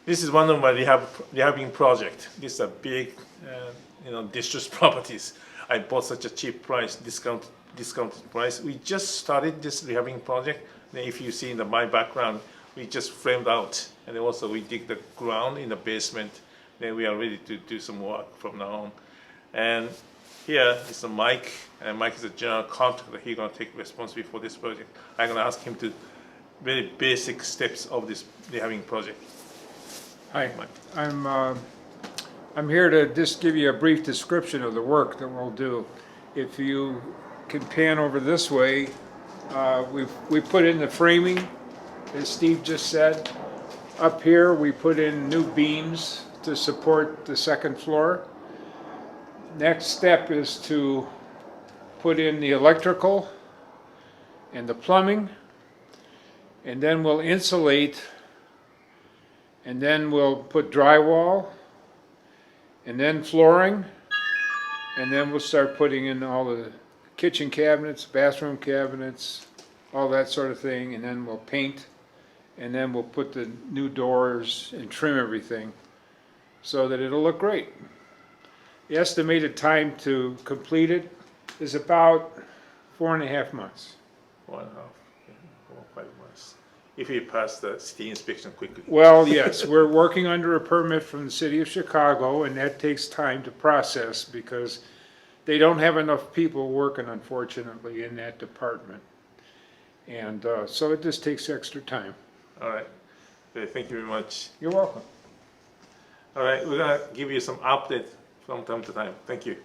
This is one of my rehabbing project. This is a big, distressed properties. I bought such a cheap price, discounted price. We just started this rehabbing project. Then if you see in my background, we just framed out, and then also we dig the ground in the basement. Then we are ready to do some work from now on. And here is Mike, and Mike is a general contractor. He's gonna take responsibility for this project. I'm gonna ask him to very basic steps of this rehabbing project. Hi, I'm here to just give you a brief description of the work that we'll do. If you can pan over this way, we put in the framing, as Steve just said. Up here, we put in new beams to support the second floor. Next step is to put in the electrical and the plumbing, and then we'll insulate, and then we'll put drywall, and then flooring, and then we'll start putting in all the kitchen cabinets, bathroom cabinets, all that sort of thing, and then we'll paint, and then we'll put the new doors and trim everything so that it'll look great. The estimated time to complete it is about 4.5 months. 1.5, 4 or 5 months. If you pass the city inspection quickly. Well, yes, we're working under a permit from the city of Chicago, and that takes time to process because they don't have enough people working, unfortunately, in that department. And so it just takes extra time. All right. Okay, thank you very much. You're welcome. All right, we're gonna give you some update from time to time. Thank you.